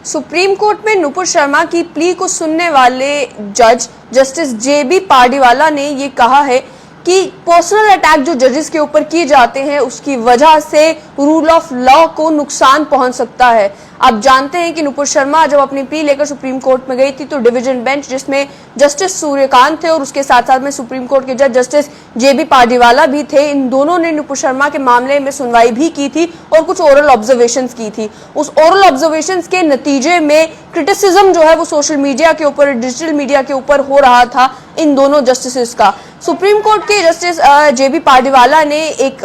Supreme court में नुपुर शर्मा की plea को सुनने वाले जज जस्टिस जेबी पार्डीवाला ने ये कहा है कि पर्सनल अटैक जो जजेस के ऊपर किए जाते हैं उसकी वजह से रूल ऑफ लॉ को नुकसान पहुंच सकता है। आप जानते हैं कि नुपुर शर्मा जब अपनी प्ली लेकर सुप्रीम कोर्ट में गई थी तो डिवीजन बेंच जिसमें जस्टिस सूर्यकांत थे और उसके साथ साथ में सुप्रीम कोर्ट के जज जस्टिस जेबी पार्डीवाला भी थे, इन दोनों ने नुपुर शर्मा के मामले में सुनवाई भी की थी और कुछ ओरल ऑब्जर्वेशंस की थी। उस ओरल ऑब्जर्वेशंस के नतीजे में क्रिटिसिज्म जो है वो सोशल मीडिया के ऊपर, डिजिटल मीडिया के ऊपर हो रहा था इन दोनों जस्टिस का। सुप्रीम कोर्ट के जस्टिस जेबी पार्डीवाला ने एक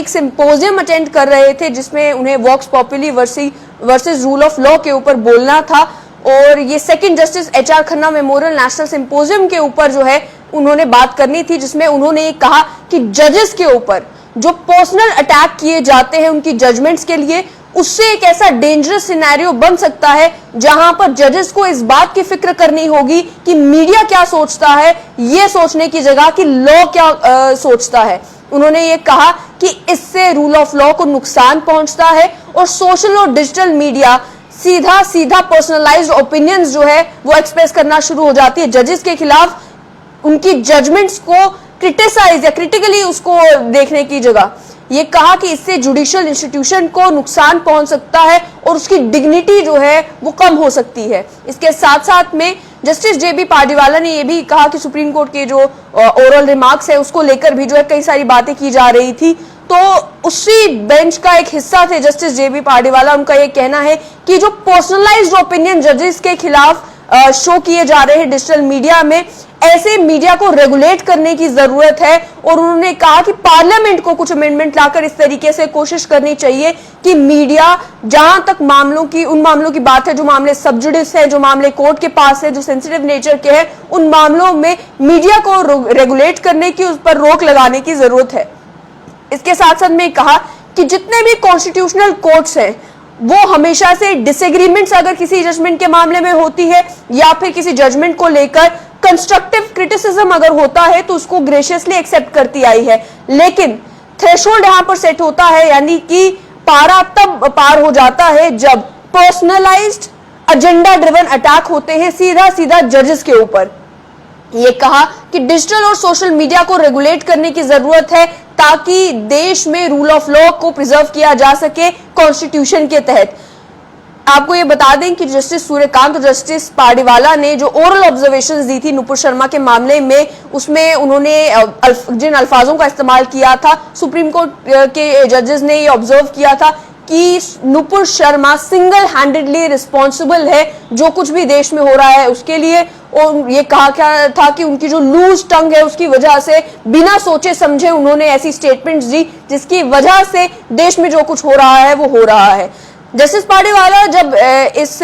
सिंपोजियम अटेंड कर रहे थे जिसमें उन्हें वॉक्स पॉपुली वर्सेस रूल ऑफ लॉ के ऊपर बोलना था और ये second justice HR Khanna memorial national symposium के ऊपर जो है उन्होंने बात करनी थी, जिसमें उन्होंने कहा कि जजेस के ऊपर जो पर्सनल अटैक किए जाते हैं उनकी जजमेंट्स के लिए, उससे एक ऐसा डेंजरस सिनेरियो बन सकता है जहां पर जजेस को इस बात की फिक्र करनी होगी कि मीडिया क्या सोचता है, ये सोचने की जगह कि लॉ क्या सोचता है। उन्होंने ये कहा कि इससे रूल ऑफ लॉ को नुकसान पहुंचता है और सोशल और डिजिटल मीडिया सीधा पर्सनलाइज्ड ओपिनियंस जो है वो एक्सप्रेस करना शुरू हो जाती है जजेस के खिलाफ, उनकी जजमेंट्स को क्रिटिसाइज या क्रिटिकली उसको देखने की जगह। ये कहा कि इससे जुडिशियल इंस्टीट्यूशन को नुकसान पहुंच सकता है और उसकी डिग्निटी जो है वो कम हो सकती है। इसके साथ साथ में जस्टिस जेबी पार्डीवाला ने यह भी कहा कि सुप्रीम कोर्ट के जो ओरल रिमार्क्स है उसको लेकर भी जो है कई सारी बातें की जा रही थी, तो उसी बेंच का एक हिस्सा थे जस्टिस जेबी पार्डीवाला। उनका यह कहना है कि जो पर्सनलाइज्ड ओपिनियन जजेस के खिलाफ शो किए जा रहे हैं डिजिटल मीडिया में, ऐसे मीडिया को रेगुलेट करने की जरूरत है और उन्होंने कहा कि पार्लियामेंट को कुछ अमेंडमेंट लाकर इस तरीके से कोशिश करनी चाहिए कि मीडिया जहां तक उन मामलों की बात है जो मामले सब जुडिस है, जो मामले कोर्ट के पास है, जो सेंसिटिव नेचर के हैं, उन मामलों में मीडिया को रेगुलेट करने की, उस पर रोक लगाने की जरूरत है। इसके साथ साथ में कहा कि जितने भी कॉन्स्टिट्यूशनल कोर्ट्स हैं वो हमेशा से डिसएग्रीमेंट्स अगर किसी जजमेंट के मामले में होती है या फिर किसी जजमेंट को लेकर कंस्ट्रक्टिव क्रिटिसिज्म अगर होता है तो उसको ग्रेशियसली एक्सेप्ट करती आई है, लेकिन थ्रेशोल्ड यहां पर सेट होता है, यानी कि पारा तब पार हो जाता है जब पर्सनलाइज्ड एजेंडा ड्रिवन अटैक होते हैं सीधा जजेस के ऊपर। ये कहा कि डिजिटल और सोशल मीडिया को रेगुलेट करने की जरूरत है ताकि देश में रूल ऑफ लॉ को प्रिजर्व किया जा सके कॉन्स्टिट्यूशन के तहत। आपको ये बता दें कि जस्टिस सूर्यकांत और जस्टिस पार्डीवाला ने जो ओरल ऑब्जर्वेशंस दी थी नुपुर शर्मा के मामले में, उसमें उन्होंने जिन अल्फाजों का इस्तेमाल किया था, सुप्रीम कोर्ट के जजेस ने ये ऑब्जर्व किया था कि Nupur Sharma single handedly responsible है जो कुछ भी देश में हो रहा है उसके लिए, और ये कहा क्या था कि उनकी जो लूज टंग है उसकी वजह से बिना सोचे समझे उन्होंने ऐसी स्टेटमेंट्स दी जिसकी वजह से देश में जो कुछ हो रहा है वो हो रहा है। जस्टिस पार्डीवाला जब इस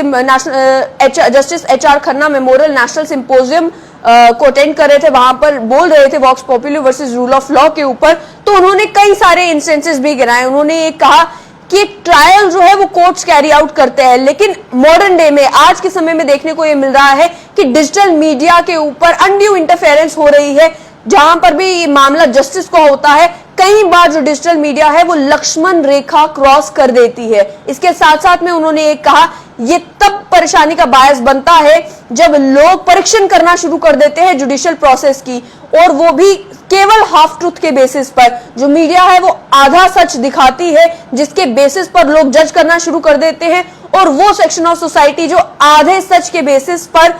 justice HR Khanna memorial national symposium को अटेंड कर रहे थे, वहां पर बोल रहे थे वॉक्स पॉपुली वर्सेस रूल ऑफ लॉ के ऊपर, तो उन्होंने कई सारे इंस्टेंसेस भी गिनाए। उन्होंने ये कहा कि ट्रायल जो है वो कोर्ट्स कैरी आउट करते हैं, लेकिन मॉडर्न डे में आज के समय में देखने को ये मिल रहा है कि डिजिटल मीडिया के ऊपर अनड्यू इंटरफेरेंस हो रही है। जहां पर भी ये मामला जस्टिस का होता है, कई बार जो डिजिटल मीडिया है वो लक्ष्मण रेखा क्रॉस कर देती है। इसके साथ साथ में उन्होंने ये कहा ये तब परेशानी का बायस बनता है जब लोग परीक्षण करना शुरू कर देते हैं जुडिशियल प्रोसेस की, और वो भी केवल हाफ ट्रूथ के बेसिस पर। जो मीडिया है वो आधा सच दिखाती है जिसके बेसिस पर लोग जज करना शुरू कर देते हैं, और वो सेक्शन ऑफ सोसाइटी जो आधे सच के बेसिस पर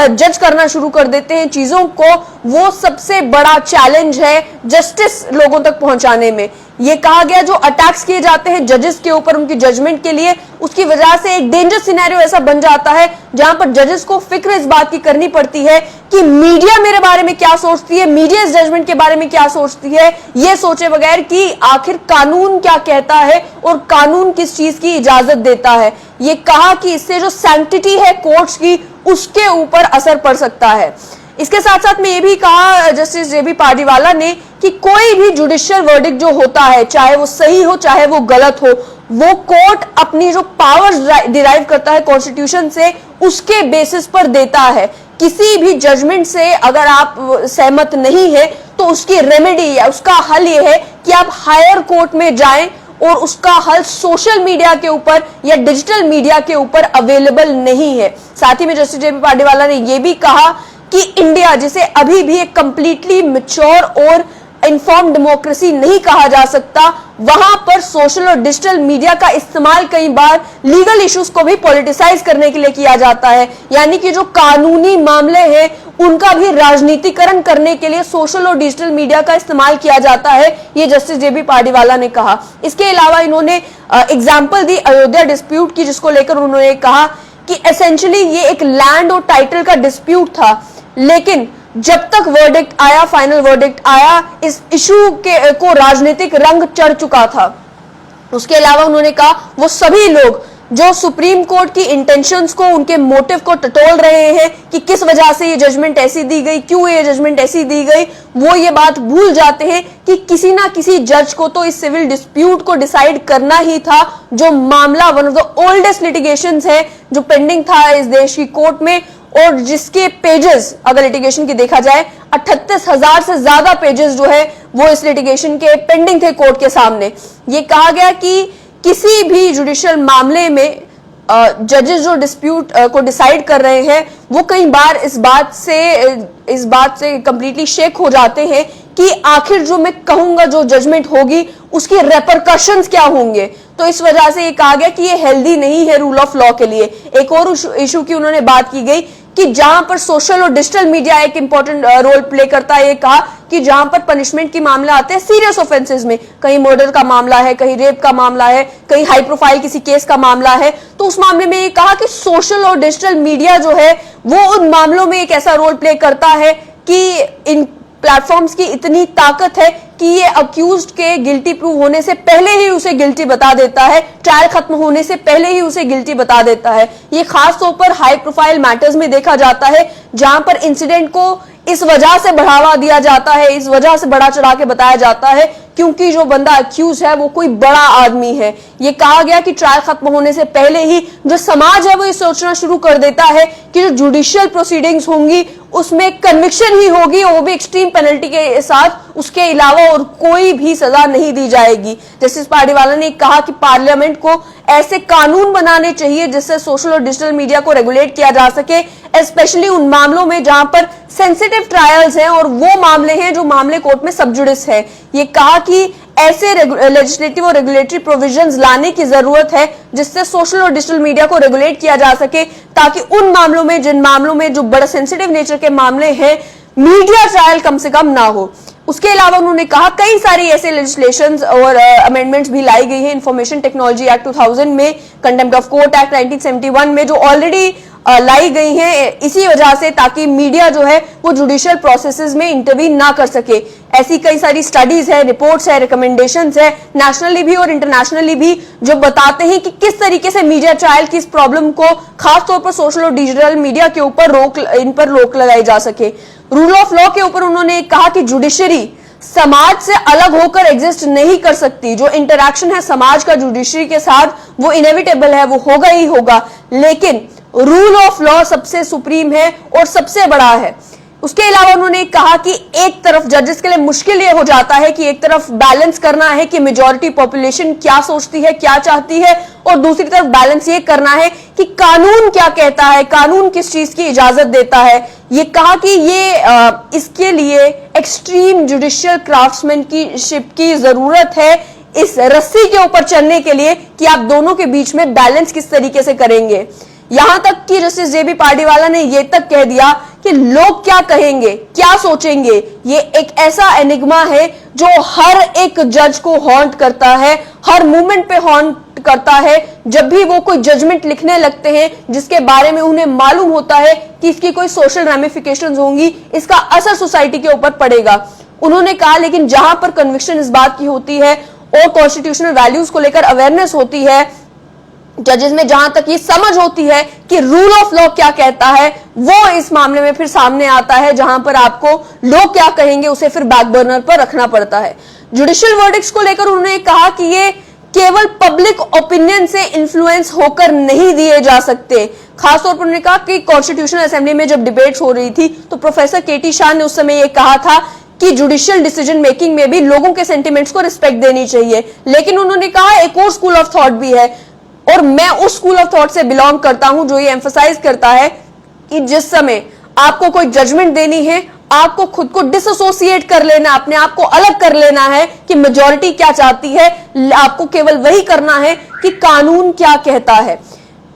जज करना शुरू कर देते हैं चीजों को, वो सबसे बड़ा चैलेंज है जस्टिस लोगों तक पहुंचाने में। ये कहा गया जो अटैक्स किए जाते हैं जजेस के ऊपर उनकी जजमेंट के लिए, उसकी वजह से एक डेंजर सिनेरियो ऐसा बन जाता है जहां पर जजेस को फिक्र इस बात की करनी पड़ती है कि मीडिया मेरे बारे में क्या सोचती है, मीडिया इस जजमेंट के बारे में क्या सोचती है, ये सोचे बगैर कि आखिर कानून क्या कहता है और कानून किस चीज की इजाजत देता है। ये कहा कि इससे जो सैंक्टिटी है कोर्ट्स की उसके ऊपर असर पड़ सकता है। इसके साथ साथ में ये भी कहा जस्टिस जेबी पार्डीवाला ने कि कोई भी जुडिशियल वर्डिक्ट जो होता है, चाहे वो सही हो चाहे वो गलत हो, वो कोर्ट अपनी जो पावर्स डिराइव करता है कॉन्स्टिट्यूशन से उसके बेसिस पर देता है। किसी भी जजमेंट से अगर आप सहमत नहीं है तो उसकी रेमेडी या उसका हल ये है कि आप हायर कोर्ट में जाएं और उसका हल सोशल मीडिया के ऊपर या डिजिटल मीडिया के ऊपर अवेलेबल नहीं है। साथ ही में जस्टिस जेबी पार्डीवाला ने यह भी कहा कि इंडिया, जिसे अभी भी एक कंप्लीटली मैच्योर और इन्फॉर्म डेमोक्रेसी नहीं कहा जा सकता, वहां पर सोशल और डिजिटल मीडिया का इस्तेमाल कई बार लीगल इश्यूज को भी पॉलिटिसाइज करने के लिए किया जाता है, यानी कि जो कानूनी मामले हैं उनका भी राजनीतिकरण करने के लिए सोशल और डिजिटल मीडिया का इस्तेमाल किया जाता है, ये जस्टिस जेबी पार्डीवाला ने कहा। इसके अलावा इन्होंने एग्जाम्पल दी अयोध्या डिस्प्यूट की, जिसको लेकर उन्होंने कहा कि एसेंशियली ये एक लैंड और टाइटल का डिस्प्यूट था, लेकिन जब तक वर्डिक्ट आया, फाइनल वर्डिक्ट आया, इस इशू के को राजनीतिक रंग चढ़ चुका था। उसके अलावा उन्होंने कहा वो सभी लोग जो सुप्रीम कोर्ट की इंटेंशंस को, उनके मोटिव को टटोल रहे हैं कि किस वजह से ये जजमेंट ऐसी दी गई, क्यों ये जजमेंट ऐसी दी गई, वो ये बात भूल जाते हैं कि किसी ना किसी जज को तो इस सिविल डिस्प्यूट को डिसाइड करना ही था। जो मामला one of the oldest litigations है जो पेंडिंग था इस देश की कोर्ट में, और जिसके पेजेस अगर लिटिगेशन की देखा जाए 38,000 से ज्यादा पेजेस जो है वो इस लिटिगेशन के पेंडिंग थे कोर्ट के सामने। ये कहा गया कि किसी भी जुडिशियल मामले में जजेस जो डिस्प्यूट को डिसाइड कर रहे हैं वो कई बार इस बात से कंप्लीटली शेक हो जाते हैं कि आखिर जो मैं कहूंगा, जो जजमेंट होगी, उसकी रेपरकशंस क्या होंगे। तो इस वजह से ये कहा गया कि ये हेल्दी नहीं है रूल ऑफ लॉ के लिए। एक और इशू की उन्होंने बात की गई कि जहां पर सोशल और डिजिटल मीडिया एक इंपॉर्टेंट रोल प्ले करता है। ये कहा कि जहां पर पनिशमेंट की मामले आते हैं सीरियस ऑफेंसेस में, कहीं मर्डर का मामला है, कहीं रेप का मामला है, कहीं हाई प्रोफाइल किसी केस का मामला है, तो उस मामले में ये कहा कि सोशल और डिजिटल मीडिया जो है वो उन मामलों में एक ऐसा रोल प्ले करता है कि इन प्लेटफॉर्म्स की इतनी ताकत है कि ये अक्यूज्ड के गिल्टी प्रूव होने से पहले ही उसे गिल्टी बता देता है, ट्रायल खत्म होने से पहले ही उसे गिल्टी बता देता है। ये खास तौर पर हाई प्रोफाइल मैटर्स में देखा जाता है, जहां पर इंसिडेंट को इस वजह से बढ़ावा दिया जाता है, इस वजह से बढ़ा चढ़ा के बताया जाता है क्योंकि जो बंदा अक्यूज है वो कोई बड़ा आदमी है। ये कहा गया कि ट्रायल खत्म होने से पहले ही जो समाज है वो ये सोचना शुरू कर देता है कि जो जुडिशियल प्रोसीडिंग्स होंगी उसमें कन्विक्शन ही होगी, और वो भी एक्सट्रीम पेनल्टी के साथ, उसके अलावा और कोई भी सजा नहीं दी जाएगी। जस्टिस पार्डीवाला ने कहा कि पार्लियामेंट को ऐसे कानून बनाने चाहिए जिससे सोशल और डिजिटल मीडिया को रेगुलेट किया जा सके, स्पेशली उन मामलों में जहां पर सेंसिटिव ट्रायल्स हैं और वो मामले हैं जो मामले कोर्ट में सब जुडिस है। ये कहा कि ऐसे लेजिस्लेटिव और रेगुलेटरी प्रोविजंस लाने की जरूरत है जिससे सोशल और डिजिटल मीडिया को रेगुलेट किया जा सके, ताकि उन मामलों में, जिन मामलों में जो बड़ा सेंसिटिव नेचर के मामले हैं, मीडिया ट्रायल कम से कम ना हो। उसके अलावा उन्होंने कहा कई सारी ऐसे लेजिस्लेशंस और अमेंडमेंट्स भी लाई गई हैं इंफॉर्मेशन टेक्नोलॉजी एक्ट 2000 में, कंटेम्प्ट ऑफ कोर्ट एक्ट 1971 में, जो ऑलरेडी लाई गई हैं इसी वजह से, ताकि मीडिया जो है वो जुडिशियल प्रोसेसेस में इंटरवीन ना कर सके। ऐसी कई सारी स्टडीज है, रिपोर्ट्स है, रिकमेंडेशंस है, नेशनली भी और इंटरनेशनली भी, जो बताते हैं कि किस तरीके से मीडिया ट्रायल की इस प्रॉब्लम को खासतौर पर सोशल और डिजिटल मीडिया के ऊपर इन पर रोक लगाई जा सके। रूल ऑफ लॉ के ऊपर उन्होंने कहा कि जुडिशरी समाज से अलग होकर एग्जिस्ट नहीं कर सकती। जो इंटरैक्शन है समाज का जुडिशरी के साथ वो इनेविटेबल है, वो होगा ही होगा, लेकिन रूल ऑफ लॉ सबसे सुप्रीम है और सबसे बड़ा है। उसके अलावा उन्होंने कहा कि एक तरफ जजेस के लिए मुश्किल ये हो जाता है कि एक तरफ बैलेंस करना है कि मेजॉरिटी पॉपुलेशन क्या सोचती है, क्या चाहती है, और दूसरी तरफ बैलेंस ये करना है कि कानून क्या कहता है, कानून किस चीज की इजाजत देता है। ये कहा कि ये इसके लिए एक्सट्रीम जुडिशियल क्राफ्ट्समैनशिप की जरूरत है इस रस्सी के ऊपर चलने के लिए कि आप दोनों के बीच में बैलेंस किस तरीके से करेंगे। यहां तक कि जस्टिस जेबी पार्डीवाला ने यह तक कह दिया कि लोग क्या कहेंगे, क्या सोचेंगे, ये एक ऐसा एनिग्मा है जो हर एक जज को हॉन्ट करता है, हर मूवमेंट पे हॉन्ट करता है। जब भी वो कोई जजमेंट लिखने लगते हैं जिसके बारे में उन्हें मालूम होता है कि इसकी कोई सोशल रैमिफिकेशंस होंगी, इसका असर सोसाइटी के ऊपर पड़ेगा। उन्होंने कहा लेकिन जहां पर कन्विक्शन इस बात की होती है और कॉन्स्टिट्यूशनल वैल्यूज को लेकर अवेयरनेस होती है, जजेस में जहां तक ये समझ होती है कि रूल ऑफ लॉ क्या कहता है, वो इस मामले में फिर सामने आता है, जहां पर आपको लोग क्या कहेंगे उसे फिर बैक बर्नर पर रखना पड़ता है। जुडिशियल वर्डिक्ट्स को लेकर उन्होंने कहा कि ये केवल पब्लिक ओपिनियन से इन्फ्लुएंस होकर नहीं दिए जा सकते। खासतौर पर उन्होंने कहा कि कॉन्स्टिट्यूशनल असेंबली में जब डिबेट्स हो रही थी तो प्रोफेसर केटी शाह ने उस समय ये कहा था कि जुडिशियल डिसीजन मेकिंग में भी लोगों के सेंटिमेंट्स को रिस्पेक्ट देनी चाहिए। लेकिन उन्होंने कहा एक और स्कूल ऑफ थॉट भी है, और मैं उस स्कूल ऑफ थॉट से बिलोंग करता हूं जो ये एम्फसाइज करता है कि जिस समय आपको कोई जजमेंट देनी है, आपको खुद को डिसोसिएट कर लेना, अपने आप को अलग कर लेना है कि मेजॉरिटी क्या चाहती है, आपको केवल वही करना है कि कानून क्या कहता है।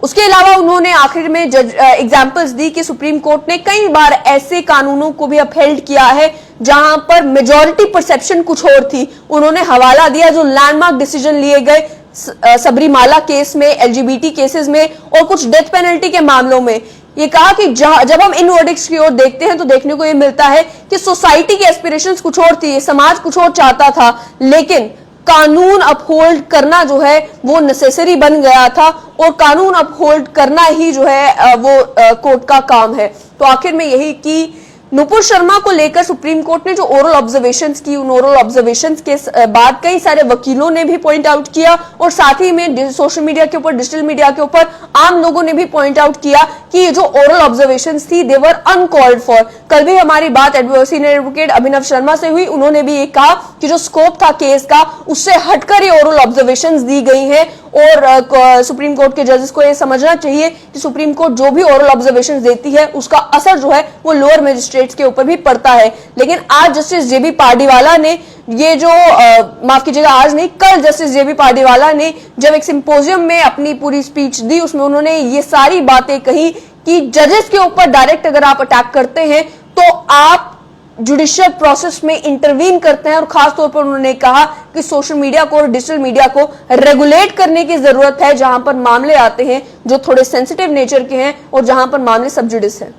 उसके अलावा उन्होंने आखिर में एग्जांपल्स दी कि सुप्रीम कोर्ट ने कई बार ऐसे कानूनों को भी अपहेल्ड किया है जहां पर मेजॉरिटी परसेप्शन कुछ और थी। उन्होंने हवाला दिया जो लैंडमार्क डिसीजन लिए गए सबरीमाला केस में, एलजीबीटी केसेस में और कुछ डेथ पेनल्टी के मामलों में। ये कहा कि जब हम इन वर्डिक्ट्स की ओर देखते हैं तो देखने को ये मिलता है कि सोसाइटी की एस्पिरेशंस कुछ और थी, समाज कुछ और चाहता था, लेकिन कानून अपहोल्ड करना जो है वो नेसेसरी बन गया था, और कानून अपहोल्ड करना ही जो है वो कोर्ट का काम है। तो आखिर में यही कि नुपुर शर्मा को लेकर सुप्रीम कोर्ट ने जो ओरल ऑब्जर्वेशंस की, उन ओरल ऑब्जर्वेशंस के बाद कई सारे वकीलों ने भी पॉइंट आउट किया, और साथ ही में सोशल मीडिया के ऊपर, डिजिटल मीडिया के ऊपर आम लोगों ने भी पॉइंट आउट किया कि ये जो ओरल ऑब्जर्वेशंस थी दे वर अनकॉल्ड फॉर। कल भी हमारी बात सीनियर एडवोकेट अभिनव शर्मा से हुई, उन्होंने भी ये कहा कि जो स्कोप था केस का उससे हटकर ये ओरल ऑब्जर्वेशंस दी गई हैं, और सुप्रीम कोर्ट के जजेस को ये समझना चाहिए कि सुप्रीम कोर्ट जो भी ओरल ऑब्जर्वेशंस देती है उसका असर जो है वो लोअर मजिस्ट्रेट्स के ऊपर भी पड़ता है। लेकिन आज जस्टिस जेबी पार्डीवाला ने ये जो माफ कीजिएगा, आज नहीं, कल जस्टिस जेबी पार्डीवाला ने जब एक सिंपोजियम में अपनी पूरी स्पीच दी, उसमें उन्होंने ये सारी बातें कही कि जजेस के ऊपर डायरेक्ट अगर आप अटैक करते हैं तो आप जुडिशियल प्रोसेस में इंटरवीन करते हैं, और खासतौर पर उन्होंने कहा कि सोशल मीडिया को और डिजिटल मीडिया को रेगुलेट करने की जरूरत है जहां पर मामले आते हैं जो थोड़े सेंसिटिव नेचर के हैं और जहां पर मामले सब जुडिस हैं।